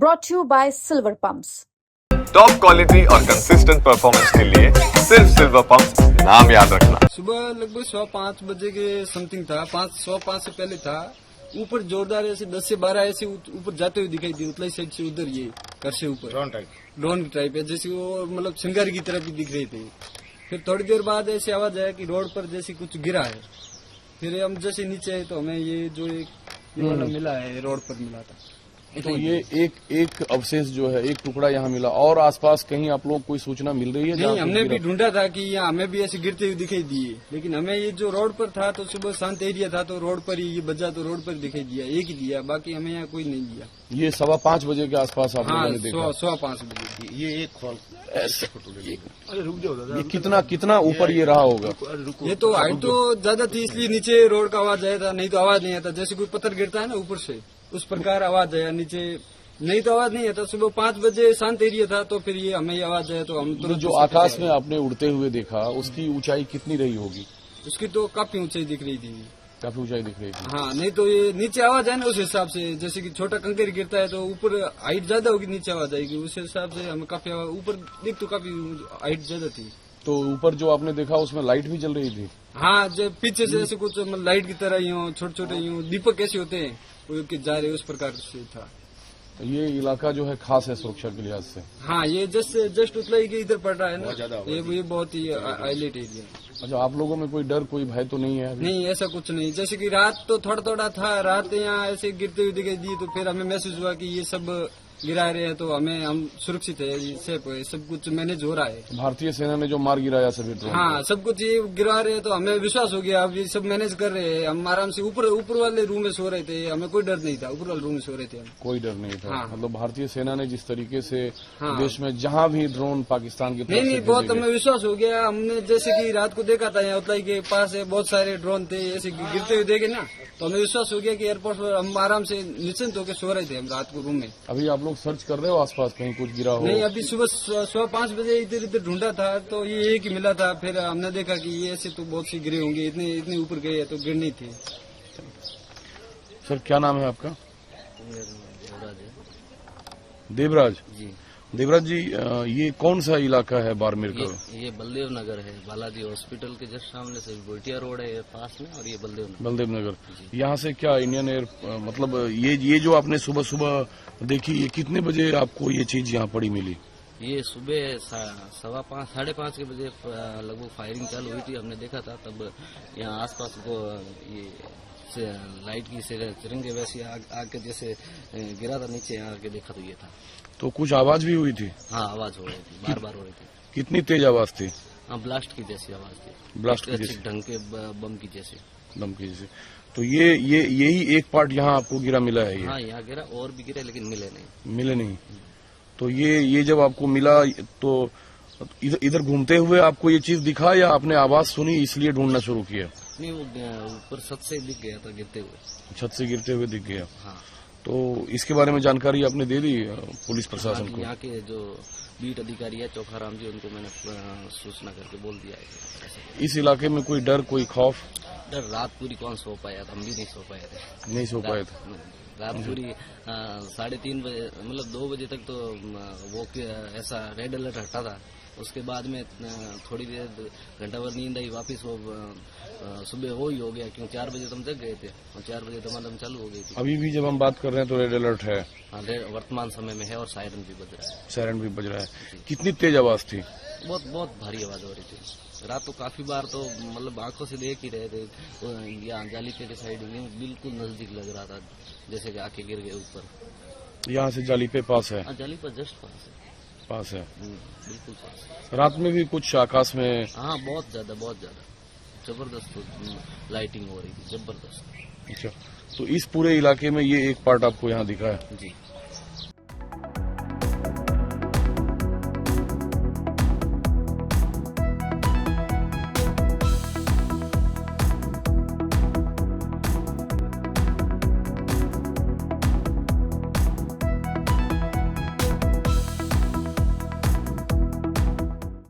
brought to you by Silver Pumps. Top quality और consistent performance के लिए सिर्फ सिल्वर पंप्स नाम याद रखना। सुबह लगभग 5:15 बजे के समथिंग था, 5:05 से पहले था। ऊपर जोरदार ऐसे 10 से 12 ऐसे ऊपर जाते हुए दिखाई दी, उतलाई साइड से उधर, ये घर से ऊपर ड्रोन टाइप है, जैसे वो मतलब सिंगार की तरफ भी दिख रही थी। फिर थोड़ी देर बाद ऐसी आवाज आया कि रोड पर जैसे कुछ गिरा है। फिर हम जैसे नीचे आए तो हमें ये जो ये वाला मिला है, रोड पर मिला था। तो ये एक अवशेष जो है, एक टुकड़ा यहाँ मिला, और आसपास कहीं आप लोगों को कोई सूचना मिल रही है? नहीं, हमने भी ढूंढा था कि यहाँ हमें भी ऐसे गिरते हुए दिखाई दिए, लेकिन हमें ये जो रोड पर था तो सुबह शांत एरिया था तो रोड पर ही ये बजा, तो रोड पर दिखाई दिया, एक ही दिया, बाकी हमें यहाँ कोई नहीं दिया। ये 5:15 बजे के आसपास आप लोगों ने देखा? 5:15 बजे। ये एक फॉल ये कितना ऊपर ये रहा होगा? ये तो हाइट तो ज्यादा थी, इसलिए नीचे रोड का आवाज आया था, नहीं तो आवाज नहीं आता। जैसे कोई पत्थर गिरता है ना ऊपर से, उस प्रकार आवाज आया नीचे, नहीं तो आवाज नहीं आता। सुबह 5 बजे शांत एरिया था तो फिर ये हमें आवाज आया तो हम तो जो आकाश में आपने उड़ते हुए देखा, उसकी ऊंचाई कितनी रही होगी? उसकी तो काफी ऊंचाई दिख रही थी। काफी ऊंचाई दिख रही थी? हाँ, नहीं तो ये नीचे आवाज है ना, उस हिसाब से जैसे कि छोटा कंकर गिरता है तो ऊपर हाइट ज्यादा होगी, नीचे आवाज आएगी, उस हिसाब से हमें काफी ऊपर दिख तो काफी हाइट ज्यादा थी। तो ऊपर जो आपने देखा उसमें लाइट भी जल रही थी? हाँ, जब पीछे से ऐसे कुछ लाइट की तरह यूं छोटे छोटे यूं दीपक कैसे होते हैं वो जा रहे, उस प्रकार से था। तो ये इलाका जो है खास है सुरक्षा के लिहाज से? हाँ, ये जस्ट उतलाई के इधर पड़ रहा है ना, ये बहुत ही हाईलाइट एरिया। अच्छा, आप लोगों में कोई डर, कोई भय तो नहीं है अभी? नहीं, ऐसा कुछ नहीं। जैसे कि रात तो थोड़ा था, रात यहाँ ऐसे गिरते हुए दिखाई दी तो फिर हमें महसूस हुआ कि ये सब गिरा रहे हैं तो हम सुरक्षित है, सेफ है, सब कुछ मैनेज हो रहा है। भारतीय सेना ने जो मार गिराया सभी ड्रोन? हाँ, सब कुछ ये गिरा रहे हैं तो हमें विश्वास हो गया, अब ये सब मैनेज कर रहे हैं। हम आराम से ऊपर वाले रूम में सो रहे थे, हमें कोई डर नहीं था, ऊपर वाले रूम में सो रहे थे हम। कोई डर नहीं था? हाँ। मतलब भारतीय सेना ने जिस तरीके से हाँ। देश में जहाँ भी ड्रोन पाकिस्तान की तरफ नहीं, बहुत हमें विश्वास हो गया। हमने जैसे कि रात को देखा था, यहाँ उतलाई के पास बहुत सारे ड्रोन थे, ऐसे गिरते हुए देखे ना, तो हमें विश्वास हो गया कि एयरपोर्ट पर हम आराम से निश्चिंत होकर सो रहे थे हम रात को रूम में। अभी आप लोग सर्च कर रहे हो आसपास कहीं कुछ गिरा हो? नहीं, अभी सुबह 5:15 बजे इधर ढूंढा था तो ये एक ही मिला था। फिर हमने देखा कि ये ऐसे तो बहुत सी गिरे होंगे, इतने ऊपर गए तो गिरनी थी। सर, क्या नाम है आपका? देवराज जी। देवराज जी, ये कौन सा इलाका है बाड़मेर का? ये बलदेव नगर है, बालाजी हॉस्पिटल के जस्ट सामने से गोटिया रोड है पास में, और ये बलदेव नगर। यहाँ से क्या इंडियन एयर, मतलब ये जो आपने सुबह सुबह देखी, ये कितने बजे आपको ये चीज यहाँ पड़ी मिली? ये सुबह 5:15 5:30 के बजे लगभग फायरिंग चालू हुई थी, हमने देखा था। तब यहाँ आसपास को ये लाइट की चिरंगे वैसी आग के जैसे गिरा था, नीचे यहाँ आके देखा तो ये था। तो कुछ आवाज भी हुई थी? हाँ, आवाज हो रही थी, बार हो रही थी। कितनी तेज आवाज थी? हाँ, ब्लास्ट की जैसी आवाज थी, ब्लास्ट की जैसी, ढंग के बम की जैसी। बम की जैसी। तो यही एक पार्ट यहाँ आपको गिरा मिला है? हाँ, यहाँ गिरा, और भी गिरे लेकिन मिले नहीं। तो ये जब आपको मिला तो इधर घूमते हुए आपको ये चीज दिखा, या आपने आवाज सुनी इसलिए ढूंढना शुरू किया? नहीं, वो ऊपर छत से दिख गया था गिरते हुए। छत से गिरते हुए दिख गया? हाँ। तो इसके बारे में जानकारी आपने दे दी पुलिस प्रशासन को? यहाँ के जो बीट अधिकारी है चौखाराम जी, उनको मैंने सूचना करके बोल दिया है। इस इलाके में कोई डर, कोई खौफ? डर रात पूरी कौन सो पाया था, हम भी नहीं सो पाए थे। नहीं सो पाए थे? रात पूरी 3:30 बजे, मतलब 2 बजे तक तो वो ऐसा रेड अलर्ट हटा था। उसके बाद में थोड़ी देर घंटा भर नींद आई, वापस वो सुबह वो ही हो गया, क्यों 4 बजे तो हम जग गए थे और 4 बजे दमादम चालू हो गई थी। अभी भी जब हम बात कर रहे हैं तो रेड अलर्ट है? हाँ, वर्तमान समय में है, और सायरन भी बज रहा है। सायरन भी बज रहा है। कितनी तेज आवाज थी? बहुत भारी आवाज हो रही थी। रात तो काफी बार तो मतलब आंखों से देख ही रहे थे, यहाँ जालीपे के साइड में बिल्कुल नजदीक लग रहा था, जैसे कि आके गिर गए ऊपर। यहाँ से जालीपे पास है? जालीपे जस्ट पास है, बिल्कुल पास है। रात में भी कुछ आकाश में? हाँ, बहुत ज्यादा जबरदस्त लाइटिंग हो रही थी, जबरदस्त। अच्छा, तो इस पूरे इलाके में ये एक पार्ट आपको यहाँ दिखा है? जी।